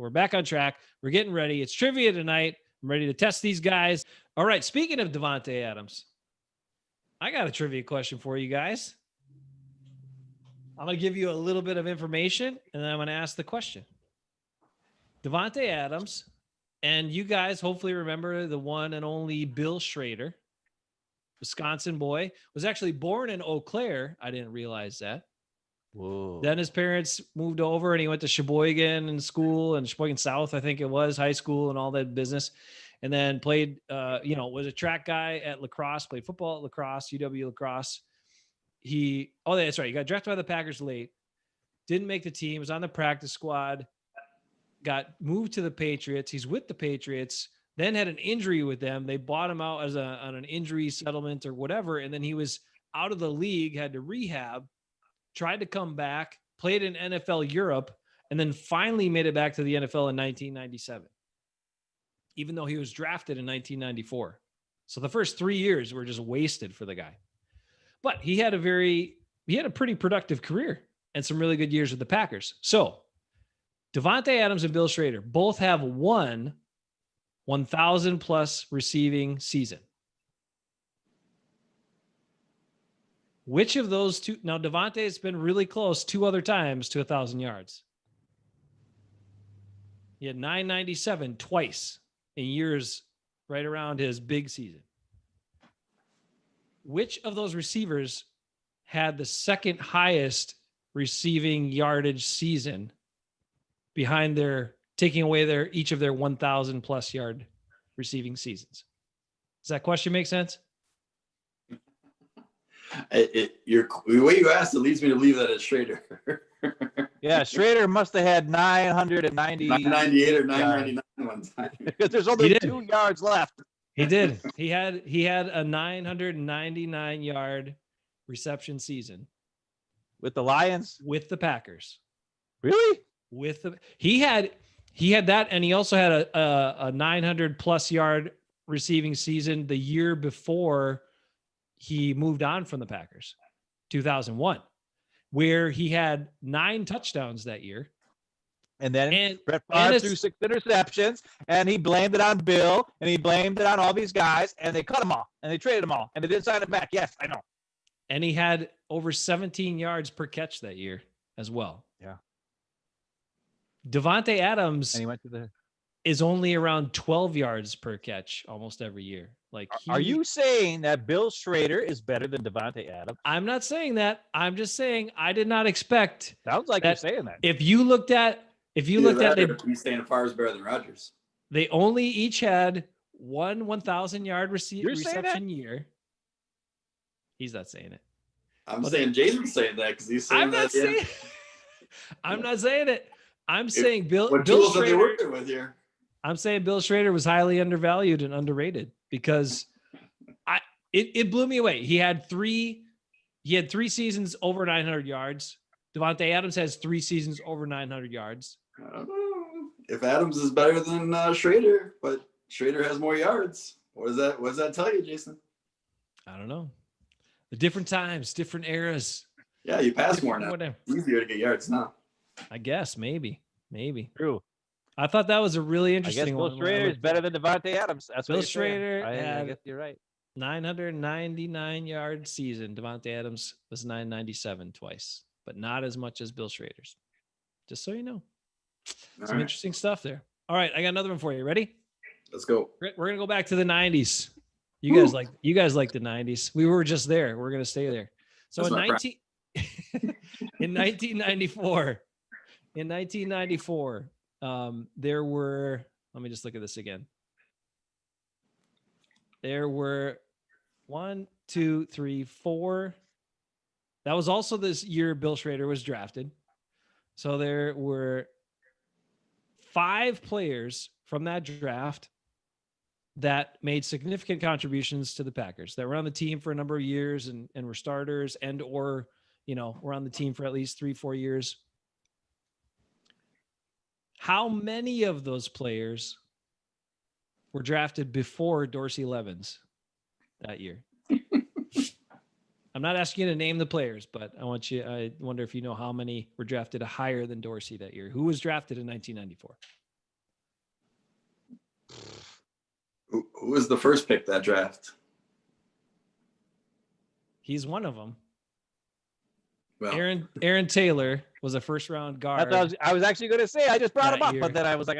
We're back on track. We're getting ready. It's trivia tonight. I'm ready to test these guys. All right. Speaking of Davante Adams, I got a trivia question for you guys. I'm going to give you a little bit of information, and then I'm going to ask the question. Davante Adams, and you guys hopefully remember the one and only Bill Schrader, Wisconsin boy, was actually born in Eau Claire. I didn't realize that. Whoa. Then his parents moved over, and he went to Sheboygan in school, and Sheboygan South, I think it was, high school and all that business. And then played, was a track guy at lacrosse, played football at lacrosse, UW lacrosse. That's right. He got drafted by the Packers late, didn't make the team, was on the practice squad, got moved to the Patriots. He's with the Patriots, then had an injury with them. They bought him out on an injury settlement or whatever. And then he was out of the league, had to rehab, tried to come back, played in NFL Europe, and then finally made it back to the NFL in 1997, even though he was drafted in 1994. So the first 3 years were just wasted for the guy. But he had a pretty productive career and some really good years with the Packers. So Davante Adams and Bill Schrader both have one 1,000 plus receiving season. Which of those two? Now, Davante has been really close 2 other times to 1,000 yards. He had 997 twice in years right around his big season. Which of those receivers had the second highest receiving yardage season behind taking away each of their 1,000 plus yard receiving seasons? Does that question make sense? The way you asked it leads me to believe that it's Schrader. Yeah, Schrader must have had 998 or 999 one time. Because there's only 2 yards left. He did. He had a 999 yard reception season with the Lions, with the Packers. Really? He had that, and he also had a 900 plus yard receiving season the year before he moved on from the Packers, 2001, where he had 9 touchdowns that year. And then Brett Favre threw 6 interceptions, and he blamed it on Bill, and he blamed it on all these guys, and they cut them all, and they traded them all, and they didn't sign it back. Yes, I know. And he had over 17 yards per catch that year as well. Yeah. Davante Adams and he went to is only around 12 yards per catch almost every year. Are you saying that Bill Schrader is better than Davante Adams? I'm not saying that. I'm just saying I did not expect. Sounds like you're saying that. If you looked at he's saying Favre is better than Rodgers. They only each had one 1,000 yard reception year. He's not saying it. I'm saying Jason's saying that because he's saying I'm not saying. I'm not saying it. I'm saying Bill tools Schrader. Are they working with here? I'm saying Bill Schrader was highly undervalued and underrated because it blew me away. He had 3 seasons over 900 yards. Davante Adams has 3 seasons over 900 yards. I don't know if Adams is better than Schrader, but Schrader has more yards. What does that tell you, Jason? I don't know. The different times, different eras. Yeah, you pass more now. Whatever. It's easier to get yards now. I guess maybe. True. I thought that was a really interesting one. Bill Schrader is better than Davante Adams. That's Bill Schrader. I guess you're right. 999 yard season. Davante Adams was 997 twice, but not as much as Bill Schrader's. Just so you know. Some interesting stuff there. All right, I got another one for you. Ready? Let's go. We're gonna go back to the 90s. You guys like the 90s. We were just there. We're gonna stay there. So in 1994, there were. Let me just look at this again. There were 1, 2, 3, 4. That was also this year Bill Schrader was drafted. So there were 5 players from that draft that made significant contributions to the Packers that were on the team for a number of years and were starters or were on the team for at least 3-4 years. How many of those players were drafted before Dorsey Levens that year? I'm not asking you to name the players, but I wonder if you know how many were drafted higher than Dorsey that year. Who was drafted in 1994? Who was the first pick that draft? He's one of them. Well, Aaron Taylor was a first round guard. I was actually going to say, I just brought him up, year. but then I was like,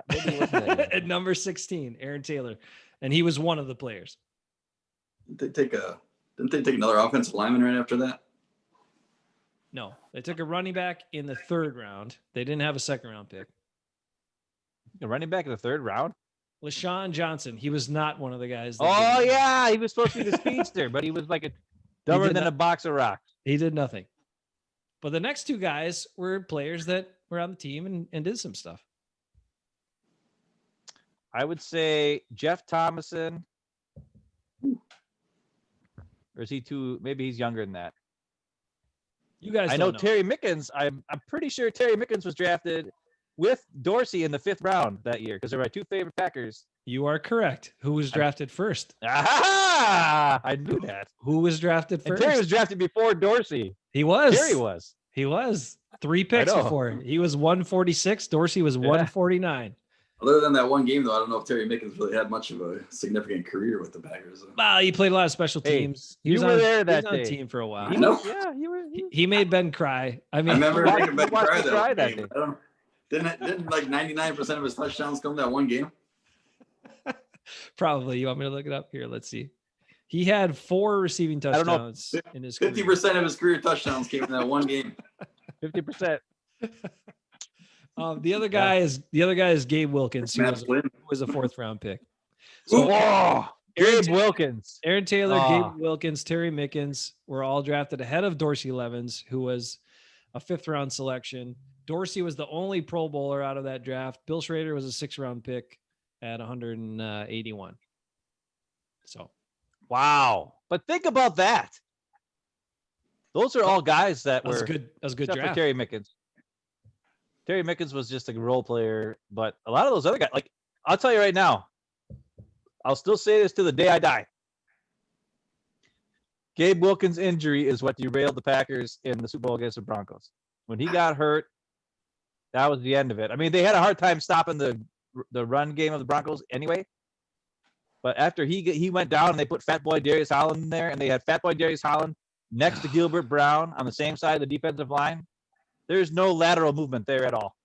maybe it wasn't that. At number 16, Aaron Taylor. And he was one of the players. Didn't they take another offensive lineman right after that? No, they took a running back in the 3rd round. They didn't have a 2nd round pick. A running back in the 3rd round? LaShawn Johnson. He was not one of the guys. Oh, yeah. He was supposed to be the speedster, but he was like dumber than a box of rocks. He did nothing. But the next 2 guys were players that were on the team and did some stuff. I would say Jeff Thomason. Or is he maybe he's younger than that. You guys I know Terry Mickens. I'm pretty sure Terry Mickens was drafted with Dorsey in the 5th round that year because they're my 2 favorite Packers. You are correct. Who was drafted first? I knew that. Who was drafted first? And Terry was drafted before Dorsey. He was. Terry was. He was. 3 picks before. He was 146. Dorsey was 149. Other than that one game, though, I don't know if Terry Mickens really had much of a significant career with the Packers. Well, he played a lot of special teams. He was on the team for a while. Yeah, he made Ben cry. I mean, I remember making Ben cry that game. Didn't like 99% of his touchdowns come that one game? Probably. You want me to look it up? Here, let's see. He had 4 receiving touchdowns in his career. 50% of his career touchdowns came in that one game. 50%. The other guy is Gabe Wilkins, who was a 4th round pick. So Gabe Wilkins, Aaron Taylor, Gabe Wilkins, Terry Mickens were all drafted ahead of Dorsey Levens, who was a 5th round selection. Dorsey was the only Pro Bowler out of that draft. Bill Schrader was a 6th round pick at 181. So, wow! But think about that. Those are all guys that were good. That was a good except draft. For Terry Mickens. Terry Mickens was just a role player, but a lot of those other guys, like I'll tell you right now, I'll still say this to the day I die. Gabe Wilkins' injury is what derailed the Packers in the Super Bowl against the Broncos. When he got hurt, that was the end of it. I mean, they had a hard time stopping the run game of the Broncos anyway. But after he went down and they put Fat Boy Darius Holland in there, and they had Fat Boy Darius Holland next to Gilbert Brown on the same side of the defensive line, there's no lateral movement there at all.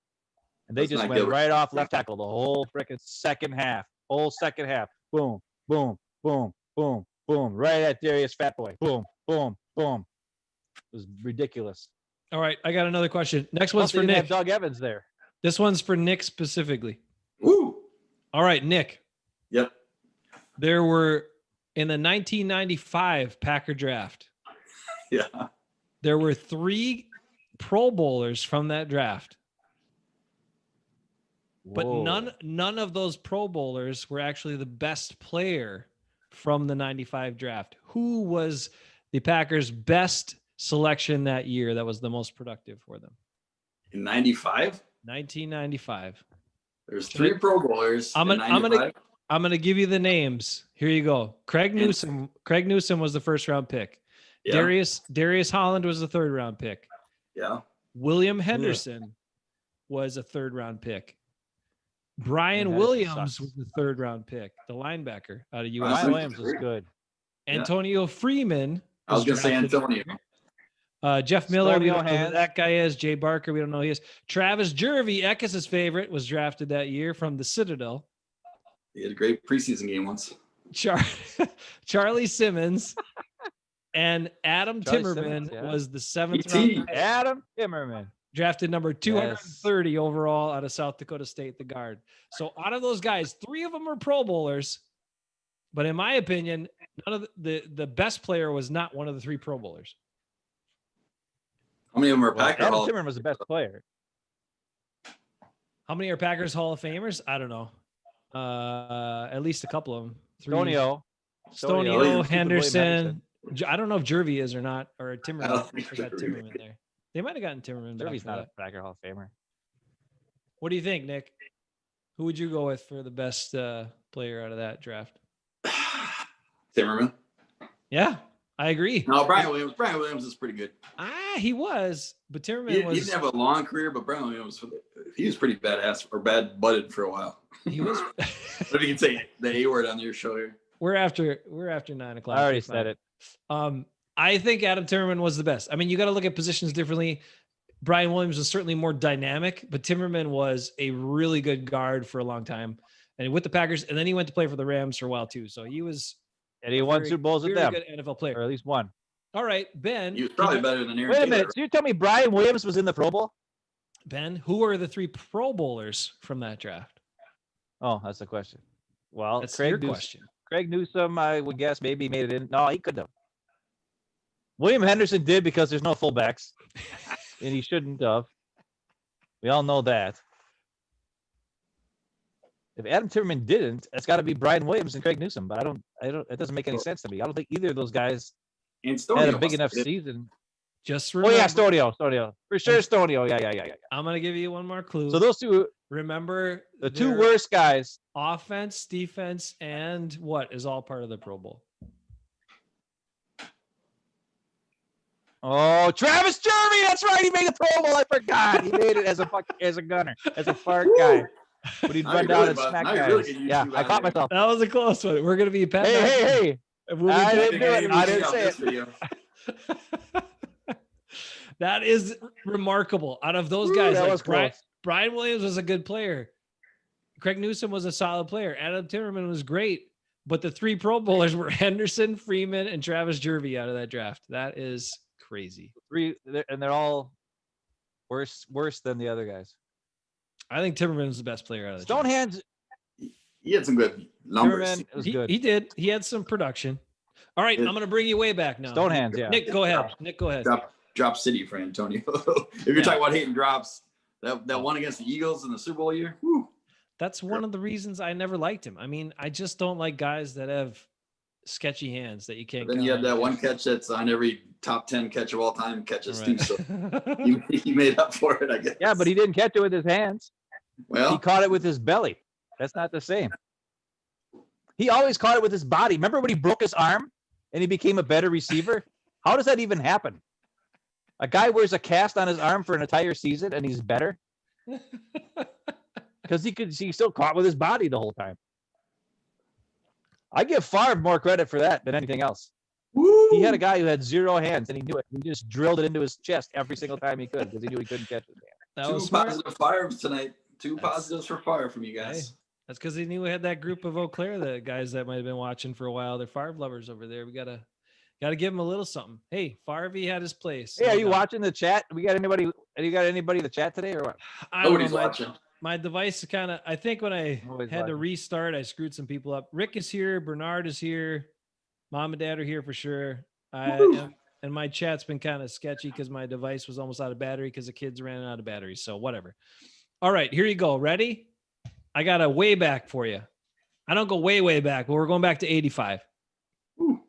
And they just went right off left tackle the whole freaking second half. Whole second half. Boom, boom, boom, boom, boom. Right at Darius Fat Boy. Boom, boom, boom. It was ridiculous. All right, I got another question. Next one's for Nick. Doug Evans there. This one's for Nick specifically. Woo! All right, Nick. Yep. There were, in the 1995 Packer draft, there were 3 Pro Bowlers from that draft. But none of those Pro Bowlers were actually the best player from the 95 draft. Who was the Packers' best selection that year that was the most productive for them? In 95? 1995. There's 3 Pro Bowlers. I'm gonna give you the names. Here you go. Craig Newsom. Craig Newsom was the 1st round pick. Yeah. Darius Holland was the 3rd round pick. Yeah. William Henderson was a 3rd round pick. Brian Williams was the 3rd round pick, the linebacker out of USC. Brian Williams was good. Antonio Freeman. I was going to say Antonio. Jeff Miller, we don't know who that guy is. Jay Barker, we don't know who he is. Travis Jervey, Eckes' favorite, was drafted that year from the Citadel. He had a great preseason game once. Charlie Simmons and Adam Timmerman was the 7th round. Adam Timmerman. Drafted number 230 overall out of South Dakota State, the guard. So out of those guys, 3 of them are Pro Bowlers. But in my opinion, none of the best player was not one of the 3 Pro Bowlers. How many of them are Packers? Adam Timmerman was the best player. How many are Packers Hall of Famers? I don't know. At least a couple of them. 3. Stonio, Henderson. I don't know if Jervey is or not, or Timmerman. Got Timmerman there. They might have gotten Timmerman. Jervey's not a Packer Hall of Famer. What do you think, Nick? Who would you go with for the best player out of that draft? Timmerman. Yeah. I agree. No, Brian Williams is pretty good. He was, but Timmerman He was. didn't have a long career, but Brian Williams, he was pretty badass or bad butted for a while. He was. What do you say the A word on your show here? We're after 9 o'clock. I already said it. I think Adam Timmerman was the best. I mean, you got to look at positions differently. Brian Williams was certainly more dynamic, but Timmerman was a really good guard for a long time, and with the Packers, and then he went to play for the Rams for a while too. So he was. And he won Super Bowls with them. Good NFL player, or at least one. All right, Ben. He was probably better than Aaron. Wait a Taylor, minute. So you tell me Brian Williams was in the Pro Bowl? Ben, who are the 3 Pro Bowlers from that draft? Oh, that's the question. Well, That's your question. Craig Newsome, I would guess, maybe made it in. No, he couldn't have. William Henderson did because there's no fullbacks, and he shouldn't have. We all know that. If Adam Timmerman didn't, it's got to be Brian Williams and Craig Newsome. But I don't. It doesn't make any sense to me. I don't think either of those guys and had a big enough season. Just remember, Oh yeah, Stonio for sure. Stonio, yeah. I'm gonna give you one more clue. So those two, remember the 2 worst guys. Offense, defense, and what is all part of the Pro Bowl? Oh, Travis Jeremy, that's right. He made the Pro Bowl. I forgot. He made it as a gunner, as a fart guy. But he'd run down and smack guys. Really yeah, I caught myself. That was a close one. We're gonna be Pat. Hey. I didn't do it. I didn't say it. That is remarkable. Out of those guys, that was Brian Williams was a good player. Craig Newsome was a solid player. Adam Timmerman was great. But the 3 Pro Bowlers were Henderson, Freeman, and Travis Jervey out of that draft. That is crazy. 3, and they're all worse than the other guys. I think Timmerman was the best player out of the Stonehands. He had some good numbers. Was good. He did. He had some production. All right, I'm going to bring you way back now. Stonehands, yeah. Nick, go ahead. Drop City for Antonio. If you're talking about hating drops, that one against the Eagles in the Super Bowl year. Whew. That's one of the reasons I never liked him. I mean, I just don't like guys that have sketchy hands that you can't. Then you have that one catch that's on every top 10 catch of all time catches too. So he made up for it, I guess. Yeah, but he didn't catch it with his hands. Well, he caught it with his belly. That's not the same. He always caught it with his body. Remember when he broke his arm and he became a better receiver? How does that even happen? A guy wears a cast on his arm for an entire season and he's better? Because he still caught with his body the whole time. I give Favre more credit for that than anything else. Woo! He had a guy who had 0 hands and he knew it. He just drilled it into his chest every single time he could because he knew he couldn't catch it. That 2 was positive Favres tonight. 2 positives for Favre from you guys. Hey, that's because he knew we had that group of Eau Claire, the guys that might have been watching for a while. They're Favre lovers over there. We gotta give him a little something. Hey, Favre had his place. Hey, are you watching the chat? We got anybody? You got anybody in the chat today or what? Nobody's watching. My device kind of, I think when I had to restart, I screwed some people up. Rick is here. Bernard is here. Mom and Dad are here for sure. And my chat's been kind of sketchy because my device was almost out of battery because the kids ran out of batteries. So whatever. All right, here you go. Ready? I got a way back for you. I don't go way back, but we're going back to 85. Ooh.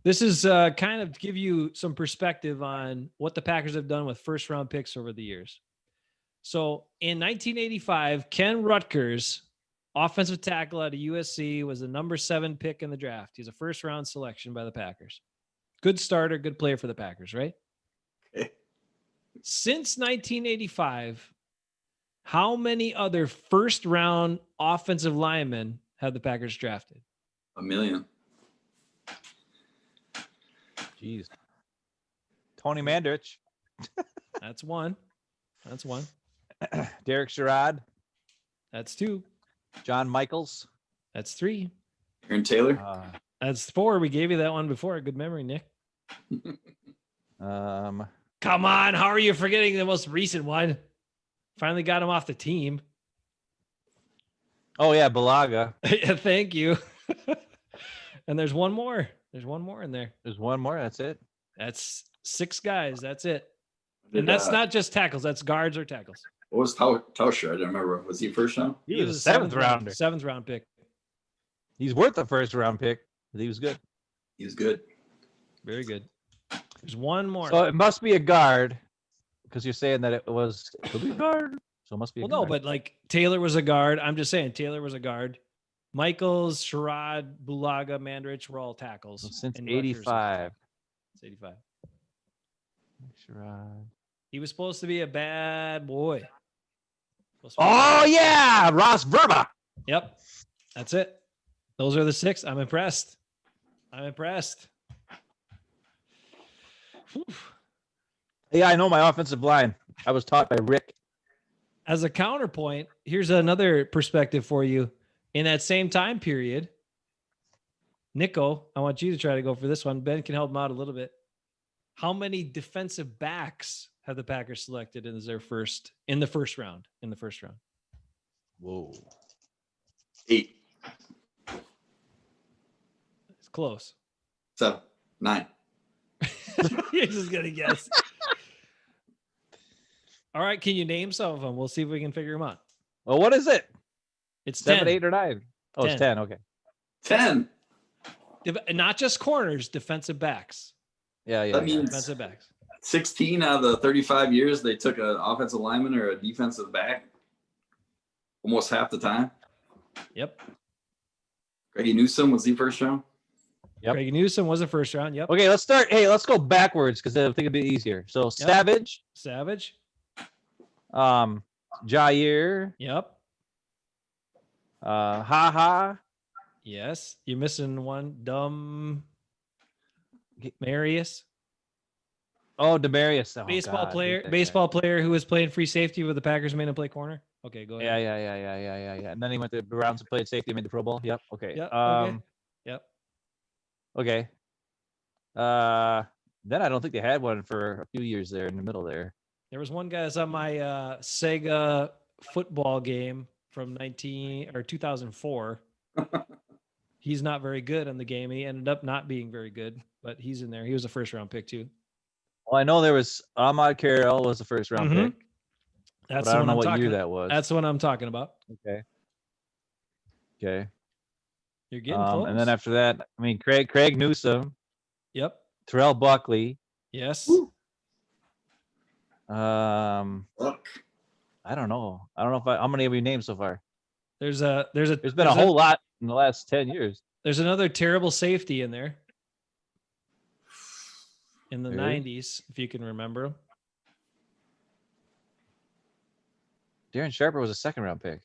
This is kind of to give you some perspective on what the Packers have done with first round picks over the years. So in 1985, Ken Rutgers, offensive tackle out of USC, was the number 7 pick in the draft. He's a first round selection by the Packers. Good starter, good player for the Packers, right? Okay. Since 1985, how many other first round offensive linemen have the Packers drafted? 1 million. Jeez. Tony Mandrich. That's one. Derek Sherrod. That's 2. John Michaels. That's 3. Aaron Taylor. That's 4. We gave you that one before. Good memory, Nick. Come on. How are you forgetting the most recent one? Finally got him off the team. Oh, yeah, Balaga. Thank you. And there's one more. There's one more in there. There's one more. That's it. That's 6 guys. That's it. And that's not just tackles. That's guards or tackles. What was Tauscher? I don't remember. Was he first round? He was a 7th rounder. 7th round pick. He's worth the first round pick. He was good. He was good. Very good. There's one more. So it must be a guard because you're saying that it could be a guard. So it must be a guard. No, but like Taylor was a guard. I'm just saying Taylor was a guard. Michaels, Sherrod, Bulaga, Mandrich were all tackles. Since and Rutgers was- 85. It's 85. Sherrod. He was supposed to be a bad boy. Oh, yeah. Ross Verba. Yep. That's it. Those are the 6. I'm impressed. Whew. Yeah, I know my offensive line. I was taught by Rick. As a counterpoint, here's another perspective for you. In that same time period, Nicko, I want you to try to go for this one. Ben can help him out a little bit. How many defensive backs have the Packers selected in the first round? Whoa. 8, It's close. 7, 9. You're just gonna guess. All right, can you name some of them? We'll see if we can figure them out. Well, what is it? It's 7, 10. 8, or 9? Oh, 10. it's 10. Okay. 10. Not just corners, defensive backs. Yeah. That means Defensive backs. 16 out of the 35 years they took an offensive lineman or a defensive back. Almost half the time. Yep. Greggy Newsome was the first round. Yep. Craig Newsome was the first round. Yep. Okay, let's start. Hey, let's go backwards because I think it'd be easier. So Savage, Savage. Jair, Yep. Ha. Yes. You're missing one. Marius. Oh, Demarius. Oh, Baseball God, player. that Baseball player who was playing free safety with the Packers made him play corner. Okay, go guy. ahead. Yeah. And then he went to the Browns and played safety, made the Pro Bowl. Yep. Okay. Yep. Okay. Yep. Okay. Then I don't think they had one for a few years there in the middle there. There was one guy that's on my Sega football game from 2004. He's not very good on the game. He ended up not being very good, but he's in there. He was a first round pick too. Well, I know there was Ahmad Carroll was the first round pick. That's but I the don't one know I'm what talking. year that was. That's the one I'm talking about. Okay. You're getting close. And then after that, I mean, Craig Newsome, Yep. Terrell Buckley. Yes. Woo. I don't know. How many have we named so far? There's been a whole lot in the last 10 years. There's another terrible safety in there. In the There is? 90s, if you can remember. Darren Sharper was a second round pick.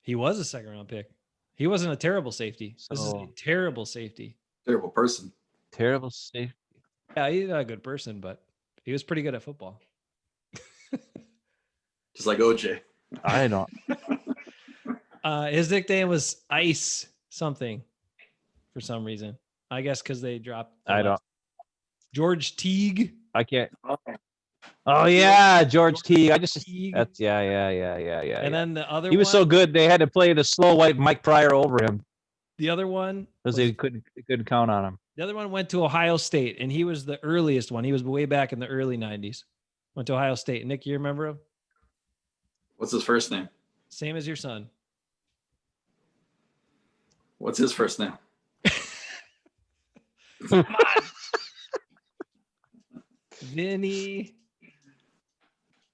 He was a second round pick. He wasn't a terrible safety. This is a So- terrible safety. Terrible person. Terrible safety. Yeah, he's not a good person, but he was pretty good at football. Just like OJ. I don't. His nickname was Ice something for some reason. I guess because they dropped. I don't. George Teague. I can't. Oh yeah, George T. Teague. That's yeah. And then the other He was so good they had to play the slow white Mike Pryor over him the other one because they couldn't count on him. The other one went to Ohio State, and he was the earliest one. He was way back in the early 90s. Went to Ohio State. Nick, you remember him? What's his first name? Same as your son. What's his first name? Come on. Vinny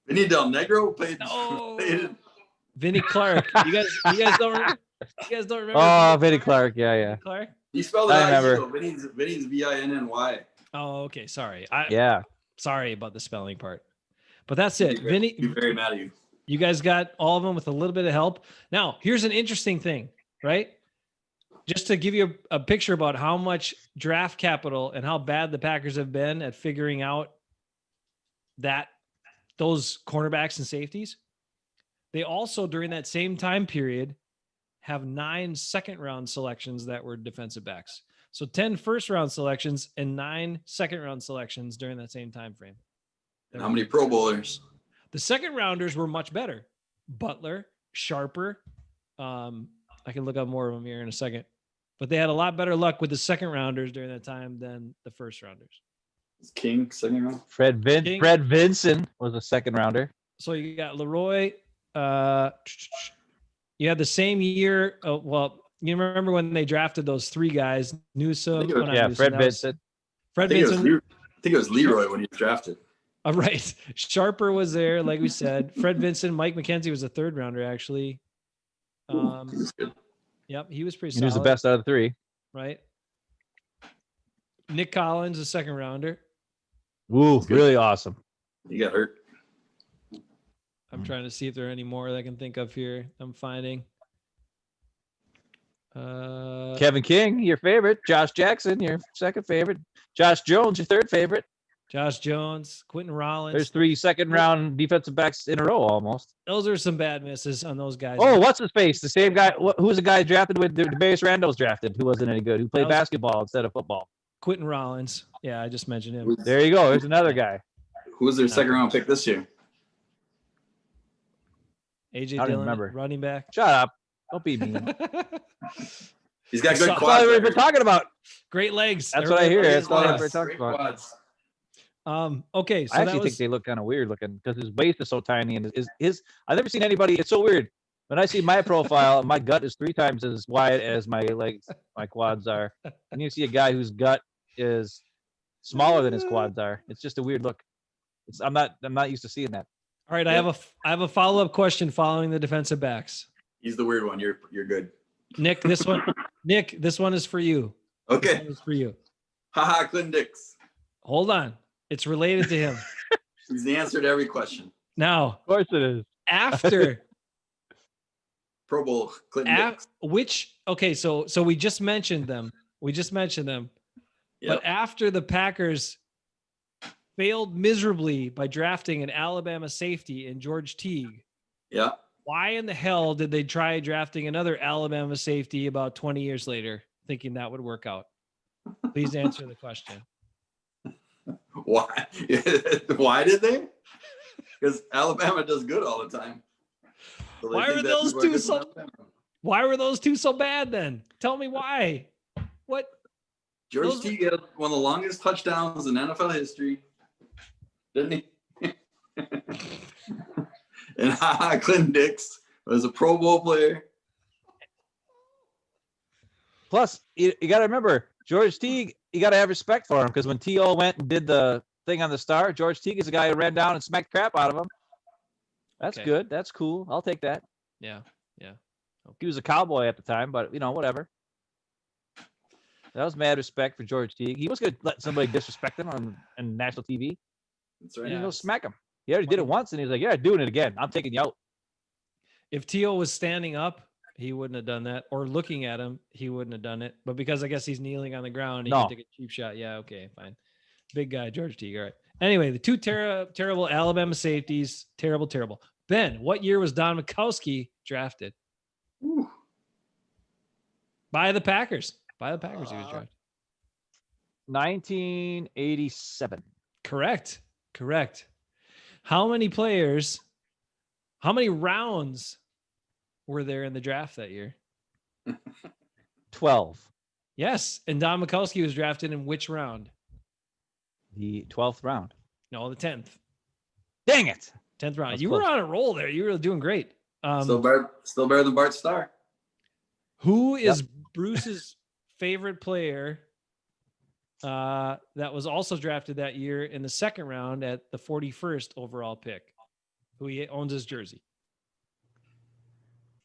Del Negro played. No. played- Vinny Clark. You guys don't remember? Oh, Vinny Clark. Yeah. Clark? He spelled it I out. remember. Vinny's Vinny. Oh, okay. Sorry. Yeah. Sorry about the spelling part. But that's it. Vinny, Be very mad at you. you guys got all of them with a little bit of help. Now, here's an interesting thing, right? Just to give you a picture about how much draft capital and how bad the Packers have been at figuring out those cornerbacks and safeties. They also, during that same time period, have 9 second-round selections that were defensive backs. So 10 first-round selections and 9 second-round selections during that same time frame. How many Pro Bowlers? The second rounders were much better. Butler, Sharper. I can look up more of them here in a second. But they had a lot better luck with the second rounders during that time than the first rounders. Is King second round? Fred Vinson was a second rounder. So you got Leroy. You had the same year. Well, you remember when they drafted those 3 guys? Newsome. Fred Vinson. Fred I Vinson. think it was Leroy when he was drafted. Right. Sharper was there, like we said. Fred Vinson. Mike McKenzie was a third rounder, actually. He was good. Yep, he was pretty He was the solid. best out of the three. Right. Nick Collins, a second rounder. Ooh, really awesome. He got hurt. I'm trying to see if there are any more that I can think of here. I'm finding. Kevin King, your favorite. Josh Jackson, your second favorite. Josh Jones, your third favorite. Josh Jones, Quentin Rollins. There's 3 second-round defensive backs in a row almost. Those are some bad misses on those guys. Oh, what's his face? The same guy. Who was the guy drafted with Darius Randall's drafted? Who wasn't any good? Who played basketball instead of football? Quentin Rollins. Yeah, I just mentioned him. There you go. There's another guy. Who was their second round pick this year? AJ I don't Dillon, remember. running back. Shut up. Don't be mean. He's got good That's quads. what we've been talking about. Great legs. That's what I hear. That's what Quads. everybody talks Great about. quads. Okay, so I actually think they look kind of weird looking because his waist is so tiny and his I've never seen anybody. It's so weird. When I see my profile, my gut is 3 times as wide as my legs, my quads are. And you see a guy whose gut is smaller than his quads are. It's just a weird look. I'm not used to seeing that. All right, I have a follow-up question following the defensive backs. He's the weird one. You're good. Nick, this one is for you. This Okay. one is for you. Haha, Clinton Dix. Hold on. It's related to him. He's the answer to every question. Now, Of course it is. after Pro Bowl Clinton Dix. so we just mentioned them. Yep. But after the Packers failed miserably by drafting an Alabama safety in George Teague, Yeah. why in the hell did they try drafting another Alabama safety about 20 years later, thinking that would work out? Please answer the question. Why? Why did they? Because Alabama does good all the time. So they Why think were that those people are two good so- from Alabama. Why were those two so bad then? Tell me why. What? George Those- Teague had one of the longest touchdowns in NFL history, didn't he? And Clinton Dix was a Pro Bowl player. Plus, you got to remember, George Teague, you got to have respect for him because when T.O. went and did the thing on the star, George Teague is the guy who ran down and smacked crap out of him. That's Okay. good. That's cool. I'll take that. Yeah. He was a cowboy at the time, but, whatever. That was mad respect for George Teague. He was going to let somebody disrespect him on national TV. That's He right. didn't go smack him. He already did it once, and he's like, yeah, doing it again. I'm taking you out. If T.O. was standing up, he wouldn't have done that. Or looking at him, he wouldn't have done it. But because I guess he's kneeling on the ground, he No. can take a cheap shot. Yeah, okay, fine. Big guy, George Teague. All right. Anyway, the two terrible Alabama safeties. Terrible. Ben, what year was Don Mikowski drafted? Ooh. By the Packers. He was drafted. 1987. Correct. How many rounds were there in the draft that year? 12. Yes. And Don Mikowski was drafted in which round? The 12th round. No, the 10th. Dang it. 10th round. That's You close. were on a roll there. You were doing great. Still better than Bart Starr. Who is Bruce's favorite player that was also drafted that year in the second round at the 41st overall pick, who he owns his jersey?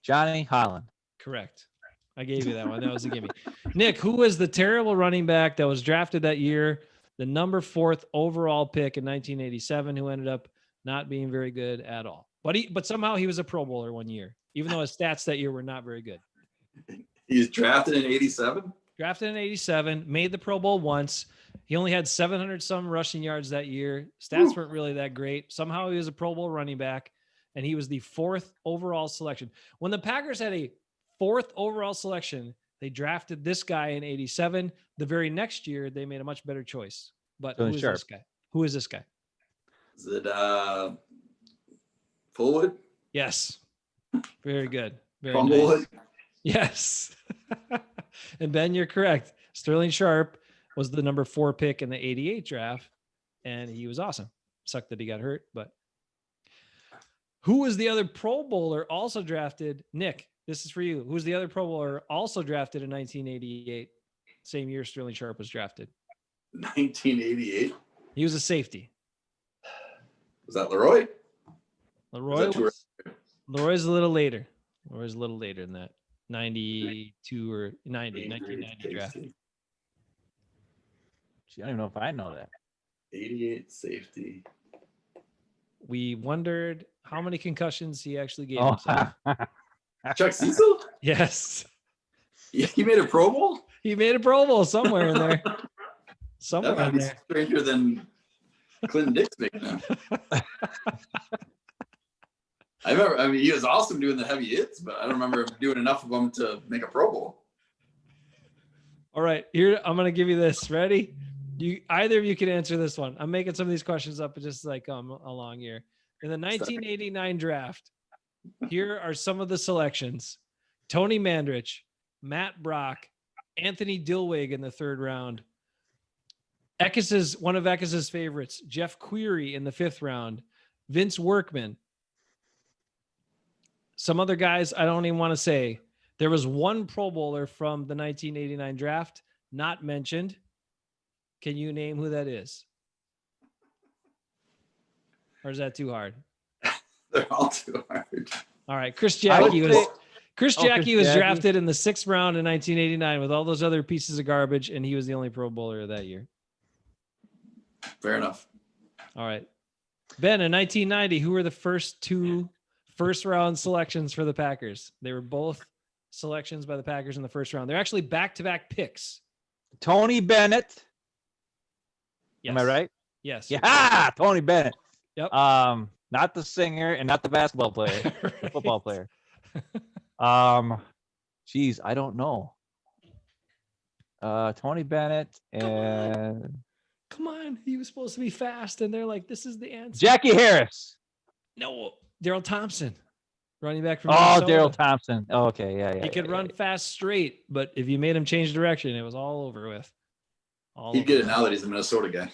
Johnny Holland. Correct. I gave you that one. That was a gimme. Nick, who was the terrible running back that was drafted that year, the number 4th overall pick in 1987, who ended up not being very good at all? But somehow he was a Pro Bowler one year, even though his stats that year were not very good. He's drafted in 87. Drafted in 87, made the Pro Bowl once. He only had 700 some rushing yards that year. Stats weren't really that great. Somehow he was a Pro Bowl running back, and he was the 4th overall selection. When the Packers had a 4th overall selection, they drafted this guy in 87. The very next year, they made a much better choice. But who is this guy? Who is this guy? Is it Fullwood? Yes. Very good. Very Fumblewood? nice. Yes. And Ben, you're correct. Sterling Sharp was the number 4 pick in the 88 draft, and he was awesome. Sucked that he got hurt, but who was the other Pro Bowler also drafted? Nick, this is for you. Who was the other Pro Bowler also drafted in 1988? Same year Sterling Sharp was drafted. 1988. He was a safety. Was that Leroy? Leroy's a little later. Leroy's a little later than that. 92 or 1990 draft. Safety. Gee, I don't even know if I know that. 88 safety. We wondered how many concussions he actually gave Oh, himself. Chuck Cecil? Yes. Yeah, he made a Pro Bowl? He made a Pro Bowl somewhere in there. That Somewhere might in be there. stranger than Clinton Dix making them. I mean, he was awesome doing the heavy hits, but I don't remember him doing enough of them to make a Pro Bowl. All right, here I'm gonna give you this. Ready? Either of you can answer this one. I'm making some of these questions up just like along here. In the 1989 draft, here are some of the selections: Tony Mandrich, Matt Brock, Anthony Dilweg in the 3rd round. One of Eckes's favorites, Jeff Query in the 5th round, Vince Workman. Some other guys I don't even want to say. There was one Pro Bowler from the 1989 draft not mentioned. Can you name who that is? Or is that too hard? They're all too hard. All right, Chris Jackie was Jackie. drafted in the 6th round in 1989 with all those other pieces of garbage, and he was the only Pro Bowler of that year. Fair enough. All right, Ben, in 1990, who were the first 2 first-round selections for the Packers? They were both selections by the Packers in the 1st round. They're actually back-to-back picks. Tony Bennett. Yes. Am I right? Yes. Yeah, Tony Bennett. Yep. Not the singer and not the basketball player, the Right. football player. Geez, I don't know. Tony Bennett and Come on, he was supposed to be fast, and they're like, "This is the answer." Jackie Harris. No, Daryl Thompson, running back from Oh, Minnesota. Daryl Thompson. Oh, okay, yeah. He could run fast straight, but if you made him change direction, it was all over with. He'd get it now that he's a Minnesota guy.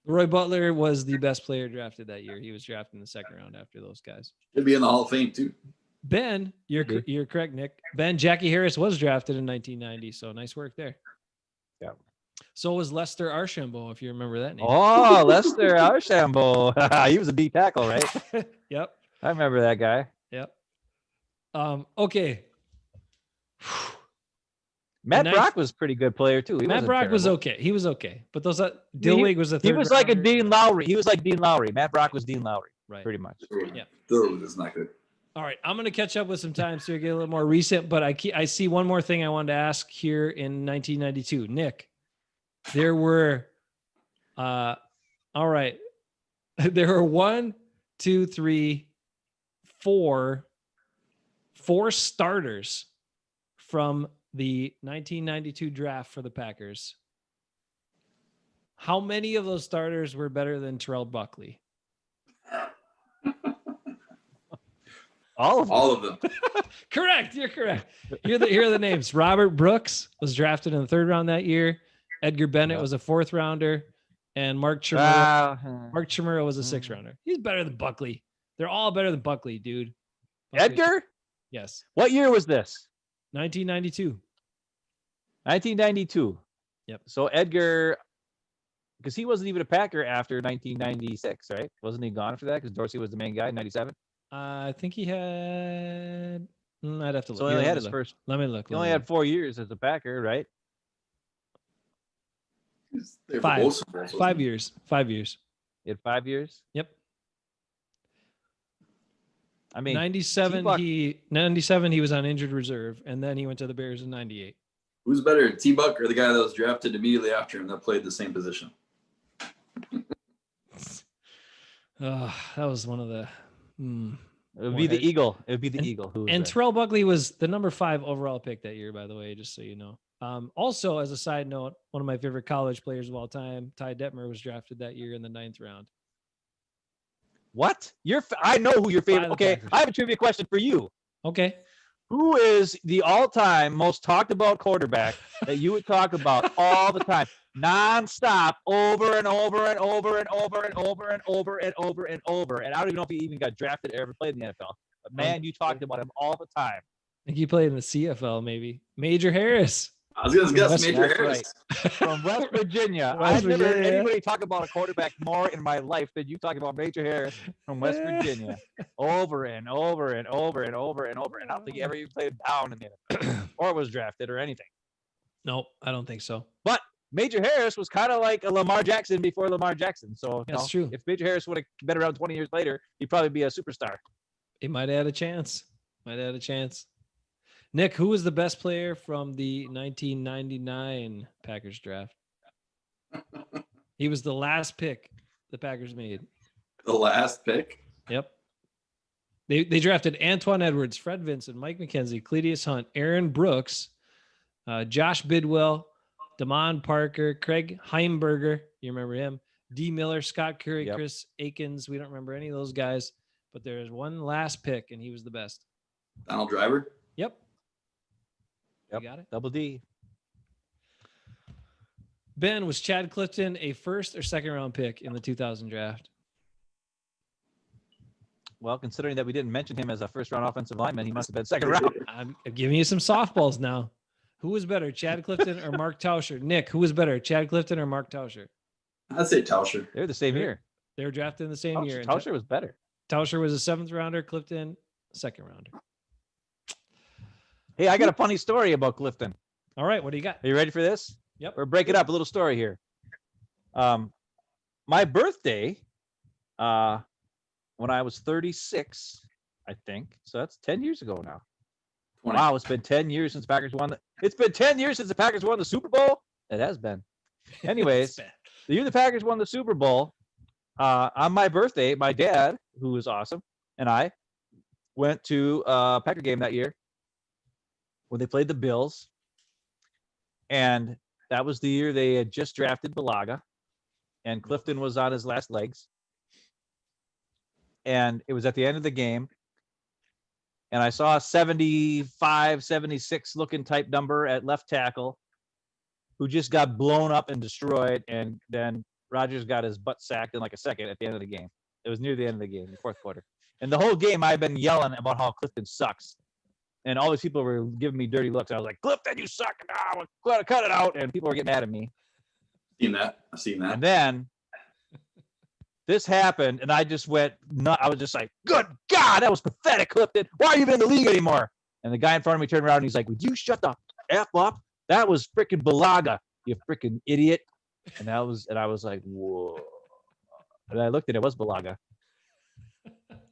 Roy Butler was the best player drafted that year. He was drafted in the 2nd round after those guys. Should be in the Hall of Fame too. Ben, you're correct, Nick. Ben, Jackie Harris was drafted in 1990, so nice work there. Yeah. So was Lester Archambault, if you remember that name. Oh, Lester Archambault. He was a deep tackle, right? Yep. I remember that guy. Yep. Okay. Matt Brock was a pretty good player too. Matt Brock was okay. He was okay. But those Dilweg was a third. He was like a Dean Lowry. He was like Dean Lowry. Matt Brock was Dean Lowry, right? Pretty much. Yeah. Dude, that's not good. All right, I'm going to catch up with some time so you get a little more recent. But I see one more thing I wanted to ask here in 1992, Nick. There were, all right, there were 1, 2, 3, 4 starters from the 1992 draft for the Packers. How many of those starters were better than Terrell Buckley? All of them. Correct. You're correct. Here are the names. Robert Brooks was drafted in the 3rd round that year. Edgar Bennett was a 4th rounder, and Mark Chimura was a 6th rounder. He's better than Buckley. They're all better than Buckley, dude. Buckley. Edgar? Yes. What year was this? 1992. 1992. Yep. So Edgar, because he wasn't even a Packer after 1996, right? Wasn't he gone after that? Because Dorsey was the main guy in 97. I think he had. I'd have to look. So he only had his first. Let me look. He only had 4 years as a Packer, right? 5 years. 5 years. He had 5 years. Yep. I mean, 97. He was on injured reserve, and then he went to the Bears in 98. Who's better, T-Buck or the guy that was drafted immediately after him that played the same position? That was one of the. It would be the Eagle. It would be the Eagle. And Terrell Buckley was the number 5 overall pick that year, by the way, just so you know. Also, as a side note, one of my favorite college players of all time, Ty Detmer, was drafted that year in the 9th round. What? I know who your favorite. Okay, Packers. I have a trivia question for you. Okay. Who is the all-time most talked about quarterback that you would talk about all the time, nonstop, over and over and over and over and over and over and over and over? And I don't even know if he even got drafted or ever played in the NFL. But man, you talked about him all the time. I think he played in the CFL, maybe. Major Harris. I was gonna guess West- Major that's Harris. From West Virginia. West I've never heard Virginia. anybody talk about a quarterback more in my life than you talking about Major Harris from West Virginia. Over and over and over and over and over. And I don't think he ever even played down in the NFL or was drafted or anything. Nope, I don't think so. But Major Harris was kind of like a Lamar Jackson before Lamar Jackson. So That's true. If Major Harris would have been around 20 years later, he'd probably be a superstar. He might have had a chance. Nick, who was the best player from the 1999 Packers draft? He was the last pick the Packers made. The last pick. Yep. They drafted Antoine Edwards, Fred Vincent, Mike McKenzie, Cledius Hunt, Aaron Brooks, Josh Bidwell, Damon Parker, Craig Heimberger. You remember him? D. Miller, Scott Curry, Yep. Chris Akins. We don't remember any of those guys, but there's one last pick, and he was the best. Donald Driver. Yep. Yep. You got it? Double D. Ben, was Chad Clifton a first or second round pick in the 2000 draft? Well, considering that we didn't mention him as a first round offensive lineman, he must have been second round. I'm giving you some softballs now. Who was better, Chad Clifton or Mark Tauscher? Nick, who was better, Chad Clifton or Mark Tauscher? I'd say Tauscher. They're the same year. They were drafted in the same year. and Tauscher was better. Tauscher was a 7th rounder, Clifton, 2nd rounder. Hey, I got a funny story about Clifton. All right, what do you got? Are you ready for this? Yep. We're breaking up a little story here. My birthday, when I was 36, I think. So that's 10 years ago now. 20. Wow, it's been 10 years since Packers won. It's been 10 years since the Packers won the Super Bowl. It has been. Anyways, the year the Packers won the Super Bowl, on my birthday, my dad, who was awesome, and I went to a Packer game that year when they played the Bills. And that was the year they had just drafted Balaga, and Clifton was on his last legs. And it was at the end of the game. And I saw a 75, 76 looking type number at left tackle who just got blown up and destroyed. And then Rodgers got his butt sacked in like a second at the end of the game. It was near the end of the game, the fourth quarter. And the whole game I've been yelling about how Clifton sucks. And all these people were giving me dirty looks. I was like, Clifton, you suck. No, cut it out. And people were getting mad at me. I've seen that. And then this happened, and I just went nuts. I was just like, good God, that was pathetic, Clifton. Why are you even in the league anymore? And the guy in front of me turned around, and he's like, would you shut the F up? That was freaking Balaga, you freaking idiot. And I was like, whoa. And I looked, and it was Balaga.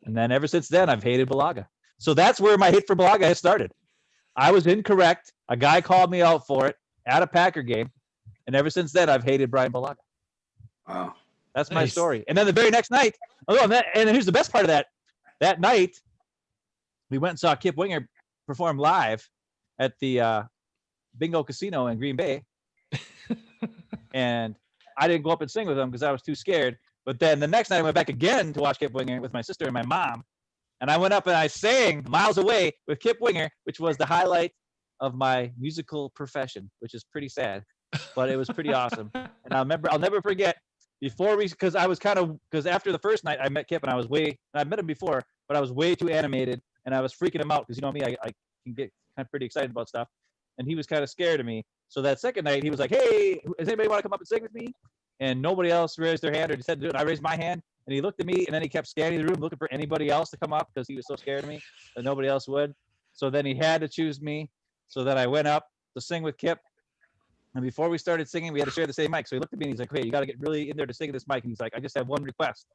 And then ever since then, I've hated Balaga. So that's where my hate for Balaga has started. I was incorrect. A guy called me out for it at a Packer game. And ever since then, I've hated Brian Balaga. Wow. That's my Nice. story. And then the very next night, and here's the best part of that. That night, we went and saw Kip Winger perform live at the Bingo Casino in Green Bay. And I didn't go up and sing with him because I was too scared. But then the next night, I went back again to watch Kip Winger with my sister and my mom. And I went up and I sang Miles Away with Kip Winger, which was the highlight of my musical profession, which is pretty sad, but it was pretty awesome. And I'll never forget because after the first night I met Kip and I met him before, but I was way too animated and I was freaking him out because you know me, I can get kind of pretty excited about stuff. And he was kind of scared of me. So that second night he was like, hey, does anybody want to come up and sing with me? And nobody else raised their hand or said to do it. I raised my hand. And he looked at me, and then he kept scanning the room, looking for anybody else to come up because he was so scared of me that nobody else would. So then he had to choose me. So then I went up to sing with Kip. And before we started singing, we had to share the same mic. So he looked at me, and he's like, hey, you got to get really in there to sing this mic. And he's like, I just have one request.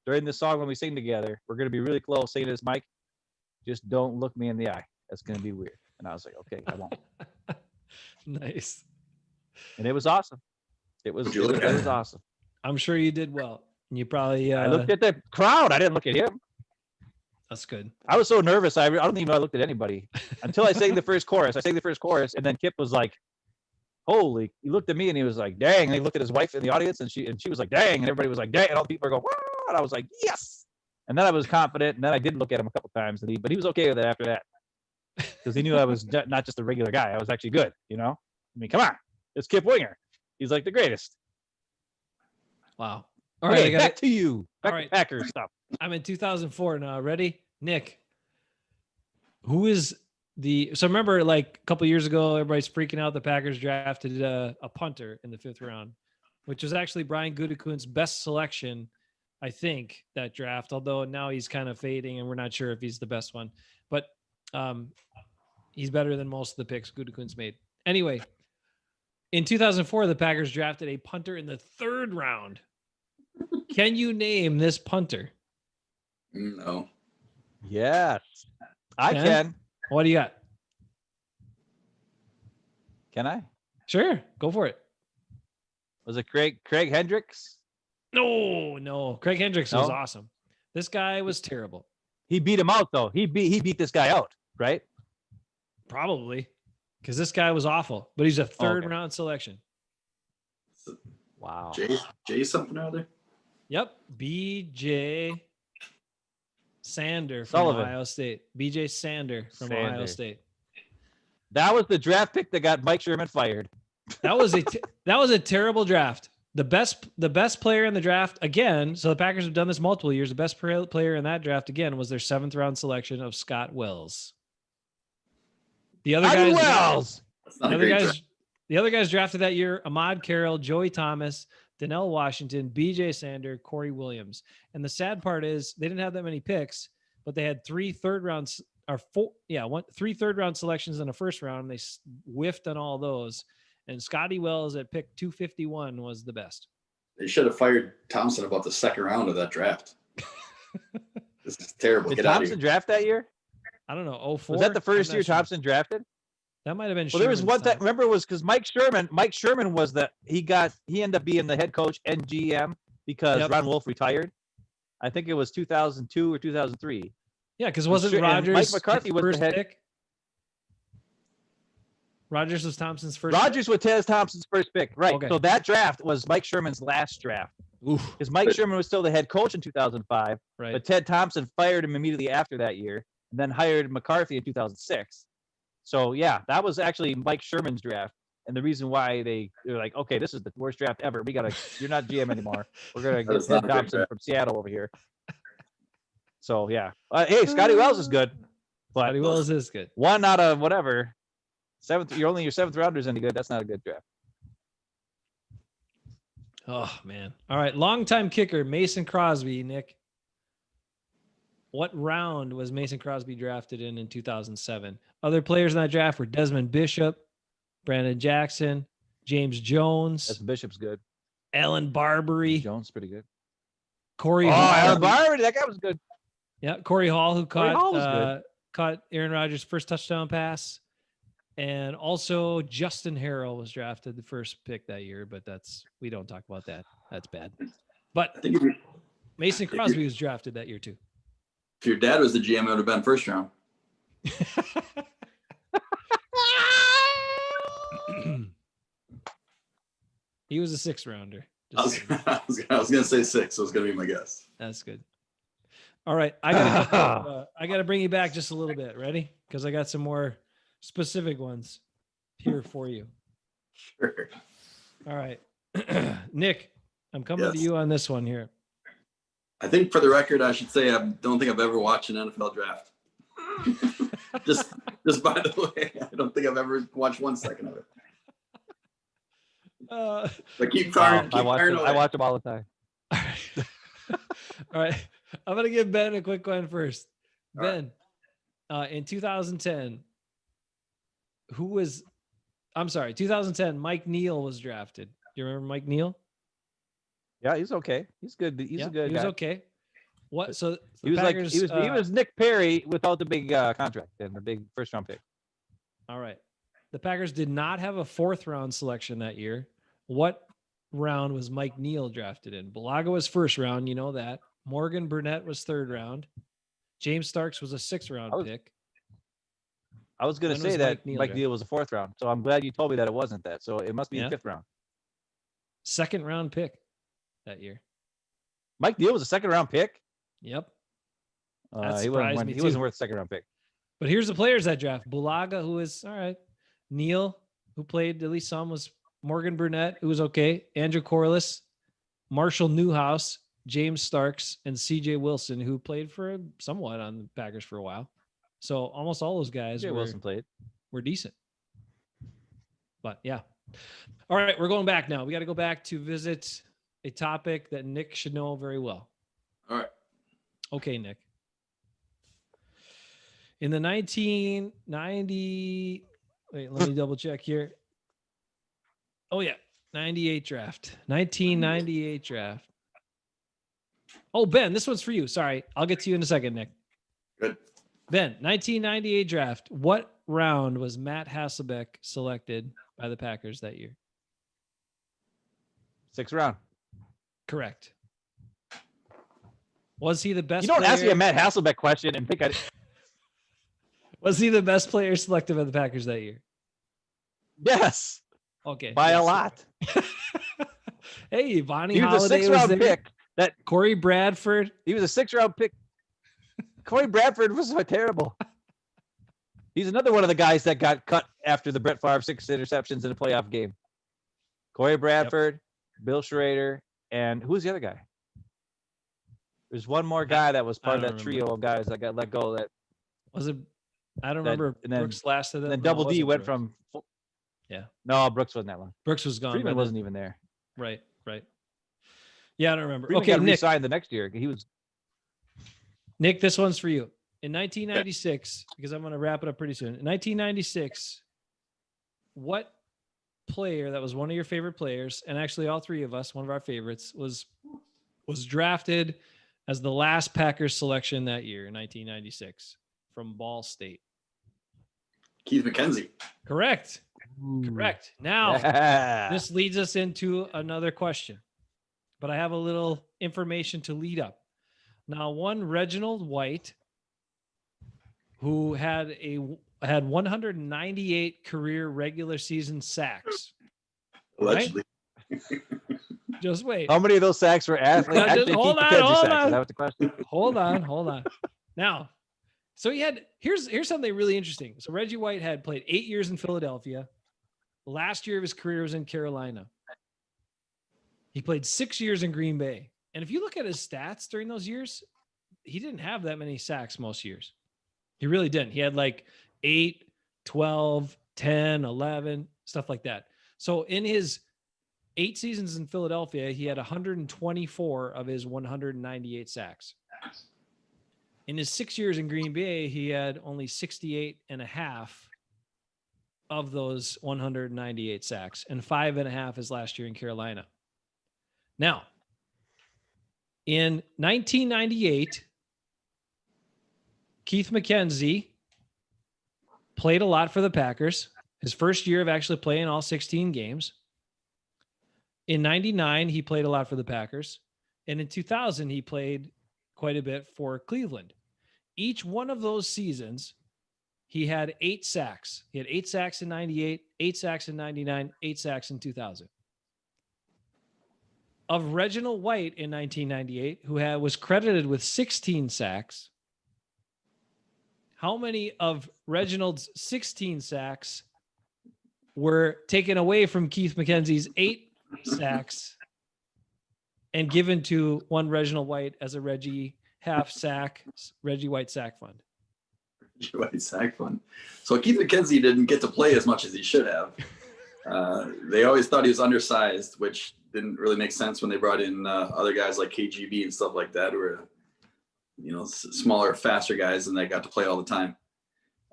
During this song, when we sing together, we're going to be really close singing this mic. Just don't look me in the eye. That's going to be weird. And I was like, okay, I won't. Nice. And it was awesome. It was awesome. I'm sure you did well. You probably I looked at the crowd. I didn't look at him. That's good. I was so nervous. I don't even know I looked at anybody until I sang the first chorus. I sang the first chorus, and then Kip was like, holy, he looked at me and he was like, dang. And he looked at his wife in the audience and she was like, dang. And everybody was like, dang. And all the people were going, wow. And I was like, yes. And then I was confident. And then I did look at him a couple times, but he was okay with it after that because he knew I was not just a regular guy. I was actually good, you know? I mean, come on. It's Kip Winger. He's like the greatest. Wow. All Okay, right. back to you. Back All right. to Packers stuff. I'm in 2004 now. Ready? Nick, who is So remember, like a couple years ago, everybody's freaking out. The Packers drafted a punter in the 5th round, which was actually Brian Gutekunst's best selection, I think, that draft. Although now he's kind of fading, and we're not sure if he's the best one. But he's better than most of the picks Gutekunst made. Anyway, in 2004, the Packers drafted a punter in the 3rd round. Can you name this punter? No. Yes, I Ken? can. What do you got? Can I? Sure, go for it. Was it Craig Hendricks? No. Craig Hendricks was No? awesome. This guy was terrible. He beat him out though. He beat this guy out, right? Probably, because this guy was awful. But he's a 3rd Okay. round selection. Wow. Jay something or other. Yep, B.J. Sander from Sullivan. Ohio State. B.J. Sander from Ohio Sander. State. That was the draft pick that got Mike Sherman fired. That was a terrible draft. The best player in the draft again. So the Packers have done this multiple years. The best player in that draft again was their 7th round selection of Scott Wells. The other Scotty guys, Wells. That's not a great draft. the other guys drafted that year: Ahmad Carroll, Joey Thomas, Donnell Washington, B.J. Sander, Corey Williams. And the sad part is they didn't have that many picks, but they had 3 third rounds or 3 third round selections in a 1st round. And they whiffed on all those. And Scotty Wells at pick 251 was the best. They should have fired Thompson about the 2nd round of that draft. This is terrible. Did Get out of Thompson here. draft that year? I don't know. 04? Was that the first I'm not year sure. Thompson drafted? That might have been. Well, there was Sherman's one that time. remember it was because Mike Sherman was he ended up being the head coach and GM because Yep. Ron Wolf retired. I think it was 2002 or 2003. Yeah, because wasn't and Rodgers Mike McCarthy his was the first head- pick? Rodgers was Thompson's first. Rodgers was Ted Thompson's first pick, right? Okay. So that draft was Mike Sherman's last draft Pick? Oof. because Mike Sherman was still the head coach in 2005, Right. but Ted Thompson fired him immediately after that year, and then hired McCarthy in 2006. So yeah, that was actually Mike Sherman's draft, and the reason why they're like, okay, this is the worst draft ever. You're not GM anymore. We're gonna get That's not Ted a good Thompson draft. from Seattle over here. So yeah, hey, Scotty Wells is good, but Scotty Wells is good. 1 out of whatever 7th. Your 7th rounder's any good. That's not a good draft. Oh man. All right. Longtime kicker Mason Crosby. Nick, what round was Mason Crosby drafted in 2007? Other players in that draft were Desmond Bishop, Brandon Jackson, James Jones, That's Bishop's good. Alan Barbary, Jones pretty good. Corey Oh, Hall. Alan Barbary, that guy was good. Yeah, Corey Hall, who Corey Hall was caught Aaron Rodgers' first touchdown pass. And also Justin Harrell was drafted the first pick that year, but we don't talk about that. That's bad. But I think if Mason Crosby was drafted that year too. your dad was the GM, it would have been 1st round. He was a 6th rounder. I was gonna say 6. So it was gonna be my guess. That's good. All right, I gotta bring you back just a little bit. Ready? Because I got some more specific ones here for you. Sure. All right, Nick, I'm coming to Yes. you on this one here. I think for the record, I should say I don't think I've ever watched an NFL draft. just by the way, I don't think I've ever watched 1 second of it. But keep firing. I watch them all the time. All right. All right. I'm going to give Ben a quick one first. All Ben, in 2010, 2010, Mike Neal was drafted. Do you remember Mike Neal? Yeah, he's okay. He's good. He's a good He was guy. okay. What? So He was Packers, he was Nick Perry without the big contract and the big 1st round pick. all right. The Packers did not have a 4th round selection that year. What round was Mike Neal drafted in? Bulaga was 1st round. You know that. Morgan Burnett was 3rd round. James Starks was a 6th round pick. I was going When to was say that Mike Neal Mike drafted? Neal was a 4th round. So I'm glad you told me that it wasn't that. So it must be Yeah. the 5th round. 2nd round pick that year. Mike Neal was a 2nd round pick. Yep. That He surprised wasn't, me he wasn't too. worth a 2nd round pick. But here's the players that draft. Bulaga, who is all right. Neal, who played at least some, was Morgan Burnett, who was okay. Andrew Corliss, Marshall Newhouse, James Starks, and CJ Wilson, who played for somewhat on the Packers for a while. So almost all those guys Yeah, Wilson played. were decent. But yeah. All right, we're going back now. We got to go back to visit a topic that Nick should know very well. All right. Okay, Nick. In the 1990, wait, let me double check here. Oh yeah, 98 draft. 1998 draft. Oh, Ben, this one's for you. Sorry, I'll get to you in a second, Nick. Good. Ben, 1998 draft. What round was Matt Hasselbeck selected by the Packers that year? 6th round. Correct. Was he the best? You don't ask me player? a Matt Hasselbeck question and think I. Was he the best player selected by the Packers that year? Yes, Okay, by a yes. lot. Hey, Bonnie He was a Holiday 6th was round there. pick. That Corey Bradford. he was a 6th round pick. Corey Bradford was so terrible. He's another one of the guys that got cut after the Brett Favre 6 interceptions in a playoff game. Corey Bradford, Bill Schrader, and who's the other guy? There's one more guy that was part of don't that remember. trio of guys that got let go. That Was it? I don't That- remember. and then- Brooks lasted. and then No, Double it D wasn't went Brooks. from. Yeah. No, Brooks wasn't that one. Brooks was gone. by Freeman then. wasn't even there. Right. Yeah, I don't remember. Freeman Okay, got Nick. re-signed the next year. He was Nick, this one's for you. In 1996, because I'm going to wrap it up pretty soon. In 1996, what player that was one of your favorite players, and actually all three of us, one of our favorites, was drafted as the last Packers selection that year in 1996 from Ball State? Keith McKenzie. Correct. Correct. Now, Yeah. this leads us into another question, but I have a little information to lead up. Now, one Reginald White, who had 198 career regular season sacks. Allegedly. Just wait. How many of those sacks were athletes? Now, just Actually, hold Keith on, McKenzie hold sacks. on. Is that what the question? Hold on. Now, so he had here's something really interesting. So Reggie White had played 8 years in Philadelphia. Last year of his career was in Carolina. He played 6 years in Green Bay. And if you look at his stats during those years, he didn't have that many sacks most years. He really didn't. He had like 8, 12, 10, 11, stuff like that. So in his 8 seasons in Philadelphia, he had 124 of his 198 sacks. In his 6 years in Green Bay, he had only 68 and a half of those 198 sacks, and 5.5 his last year in Carolina. Now, in 1998, Keith McKenzie played a lot for the Packers. His first year of actually playing all 16 games. In 99, he played a lot for the Packers. And in 2000, he played quite a bit for Cleveland. Each one of those seasons, he had 8 sacks. He had 8 sacks in 98, 8 sacks in 99, 8 sacks in 2000. Of Reginald White in 1998, who was credited with 16 sacks, how many of Reginald's 16 sacks were taken away from Keith McKenzie's 8 sacks and given to one Reginald White as a Reggie White sack fund? White sack fund. So Keith McKenzie didn't get to play as much as he should have. They always thought he was undersized, which didn't really make sense when they brought in other guys like KGB and stuff like that, who were, smaller, faster guys, and they got to play all the time.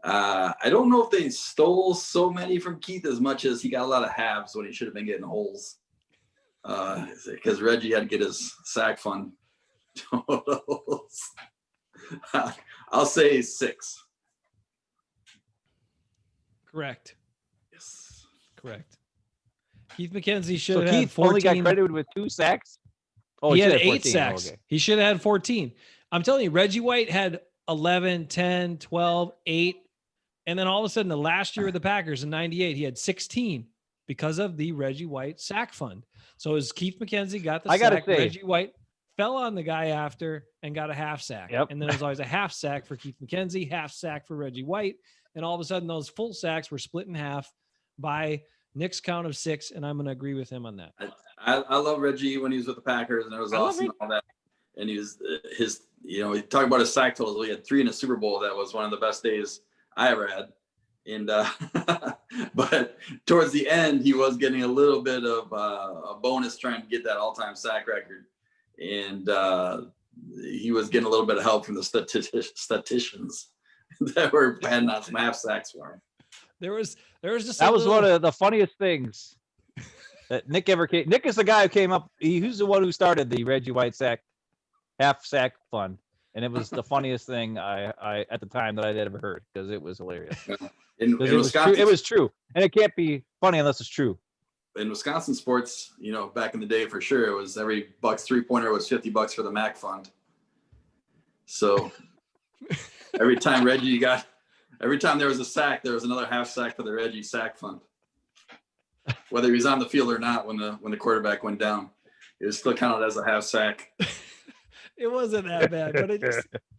I don't know if they stole so many from Keith as much as he got a lot of halves when he should have been getting holes. Because Reggie had to get his sack fund totals. I'll say 6. Correct. Yes. Correct. Keith McKenzie should So have had Keith 14. only got credited with 2 sacks. Oh, He had should have 8 14. sacks. Okay. He should have had 14. I'm telling you, Reggie White had 11, 10, 12, 8. And then all of a sudden, the last year with the Packers in 98, he had 16 because of the Reggie White sack fund. So as Keith McKenzie got the I gotta sack, say- Reggie White fell on the guy after and got a half sack. Yep. And then it was always a half sack for Keith McKenzie, half sack for Reggie White. And all of a sudden, those full sacks were split in half by Nick's count of 6. And I'm going to agree with him on that. I love Reggie when he was with the Packers, and it was I love awesome and all that. And he was we talk about his sack totals. We had 3 in a Super Bowl. That was one of the best days I ever had. And but towards the end, he was getting a little bit of a bonus trying to get that all-time sack record, and he was getting a little bit of help from the statisticians that were panning out some half sacks for him. There was just that was one of the funniest things that Nick ever came. Nick is the guy who came up. Who's the one who started the Reggie White half sack fund, and it was the funniest thing I at the time that I'd ever heard, because it was hilarious. In Wisconsin, it was true, and it can't be funny unless it's true. In Wisconsin sports, back in the day, for sure, it was every Bucks 3-pointer was $50 for the MAC fund. So every time there was a sack, there was another half sack for the Reggie sack fund. Whether he was on the field or not, when the quarterback went down, it was still counted as a half sack. It wasn't that bad, but it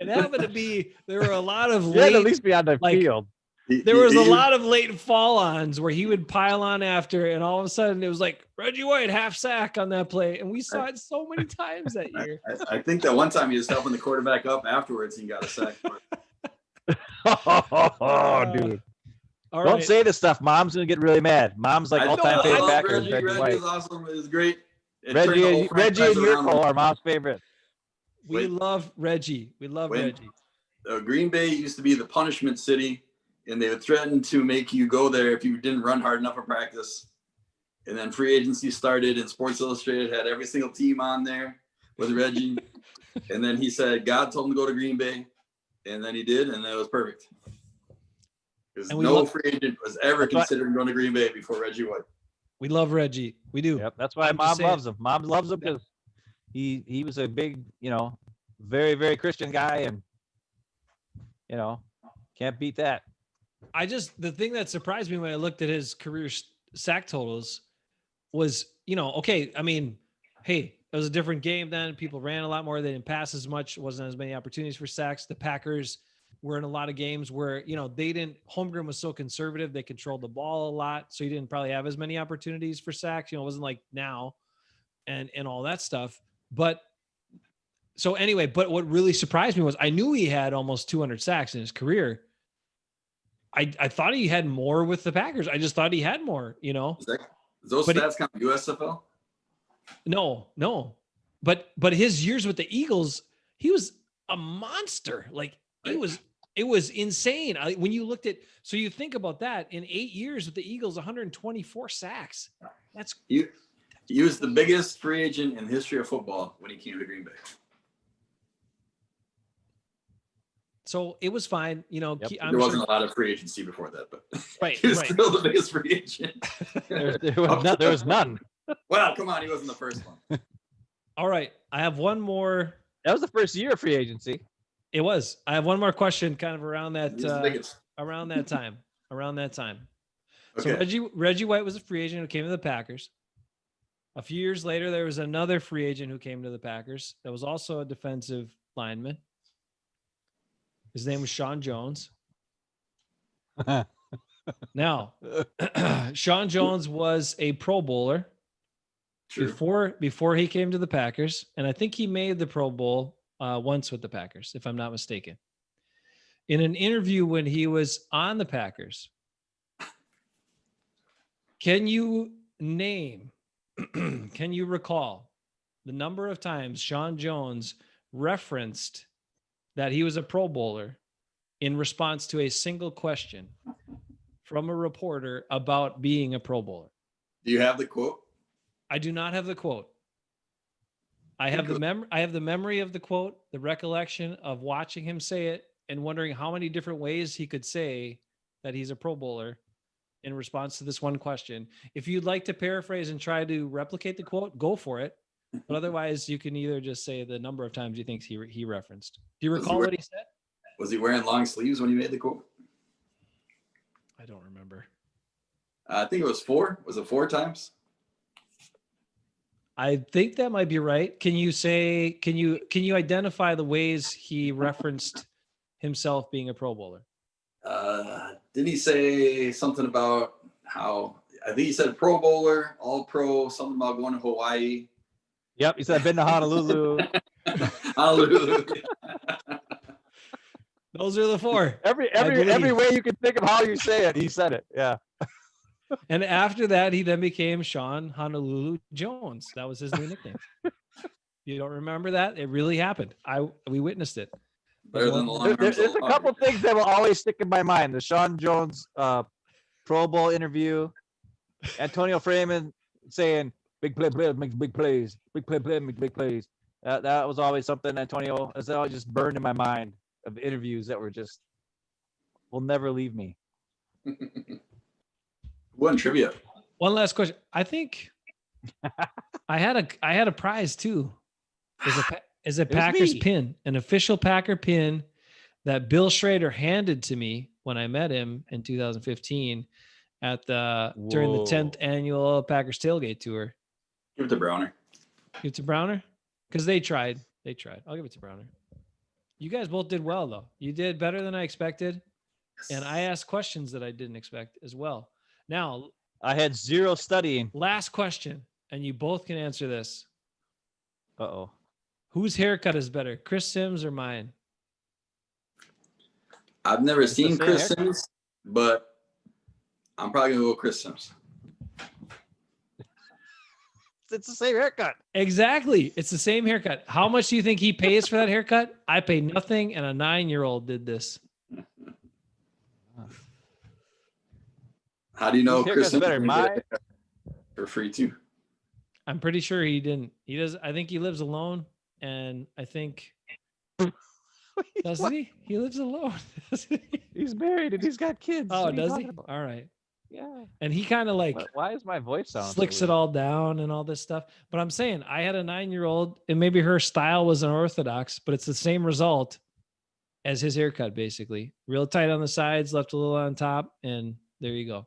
happened to be. There were a lot of late, at least be on the field. There was a lot of late fall-ons where he would pile on after, and all of a sudden it was like Reggie White half sack on that play, and we saw it so many times that year. I think that one time he was helping the quarterback up afterwards, and he got a sack for it. Dude. Don't say this stuff. Mom's gonna get really mad. Mom's like all-time favorite Packers. Reggie is awesome. It was great. Reggie and Nicko are Mom's favorite. We love Reggie. Reggie. Green Bay used to be the punishment city, and they would threaten to make you go there if you didn't run hard enough in practice. And then free agency started, and Sports Illustrated had every single team on there with Reggie. And then he said God told him to go to Green Bay, and then he did, and it was perfect. Because no free agent was ever considering going to Green Bay before Reggie White. We love Reggie. We do. Yep, that's why Mom loves him. Mom loves him because he was a big, very, very Christian guy, and can't beat that. The thing that surprised me when I looked at his career sack totals was, okay, I mean, hey, it was a different game then. People ran a lot more. They didn't pass as much. Wasn't as many opportunities for sacks. The Packers were in a lot of games where, Holmgren was so conservative. They controlled the ball a lot. So he didn't probably have as many opportunities for sacks. It wasn't like now and all that stuff. But what really surprised me was I knew he had almost 200 sacks in his career. I thought he had more with the Packers. I just thought he had more, Those stats count USFL? No. But his years with the Eagles, he was a monster. Like it was insane. When you looked at, so you think about that, in 8 years with the Eagles, 124 sacks. That's he was the biggest free agent in the history of football when he came to Green Bay. So it was fine, There wasn't a lot of free agency before that, but right, he was still the biggest free agent. there was none. Well, come on, he wasn't the first one. All right, I have one more. That was the first year of free agency. It was. I have one more question, kind of around that time. Okay. So Reggie White was a free agent who came to the Packers. A few years later, there was another free agent who came to the Packers that was also a defensive lineman. His name was Sean Jones. Now, Sean Jones was a Pro Bowler before he came to the Packers, and I think he made the Pro Bowl once with the Packers, if I'm not mistaken. In an interview when he was on the Packers, can you recall the number of times Sean Jones referenced that he was a Pro Bowler in response to a single question from a reporter about being a Pro Bowler? Do you have the quote? I do not have the quote. I have the memory of the quote, the recollection of watching him say it and wondering how many different ways he could say that he's a Pro Bowler in response to this one question. If you'd like to paraphrase and try to replicate the quote, go for it. But otherwise, you can either just say the number of times you think he referenced. Do you recall what he said? Was he wearing long sleeves when he made the quote? I don't remember. I think it was 4. Was it 4 times? I think that might be right. Can you identify the ways he referenced himself being a Pro Bowler? Didn't he say something about how, I think he said Pro Bowler, All Pro, something about going to Hawaii. Yep, he said I've been to Honolulu. Honolulu. Those are the four. Every believe. way you can think of how you say it, he said it. Yeah. And after that, he then became Sean Honolulu Jones. That was his new nickname. You don't remember that? It really happened. We witnessed it. Better than the long arms. There's a couple things that will always stick in my mind. The Sean Jones Pro Bowl interview, Antonio Freeman saying big play makes big plays, big play makes big plays. That was always something Antonio has always just burned in my mind of interviews that were just will never leave me. One trivia. One last question. I think I had a prize too. Is a Packers me. pin, an official Packer pin that Bill Schrader handed to me when I met him in 2015 at during the 10th annual Packers tailgate tour. Give it to Browner. Give it to Browner? Because they tried. I'll give it to Browner. You guys both did well though. You did better than I expected. And I asked questions that I didn't expect as well. Now, I had zero studying. last question, and you both can answer this. Uh-oh. Whose haircut is better, Chris Sims or mine? I've never seen the same Chris haircut. Sims, but I'm probably gonna go with Chris Sims. It's the same haircut. Exactly. It's the same haircut. How much do you think he pays for that haircut? I pay nothing, and a 9-year-old did this. How do you know Whose Chris haircut's Sims better, didn't get a mine? haircut for free too? I'm pretty sure he didn't. He does. I think he lives alone, and I think doesn't he? He lives alone. Doesn't he? He's married and he's got kids. Oh, What are you does he? talking about? All right. Yeah. And he kind of like Why is my voice sound slicks so it weird? all down and all this stuff. But I'm saying I had a 9-year-old, and maybe her style was unorthodox, but it's the same result as his haircut, basically. Real tight on the sides, left a little on top, and there you go.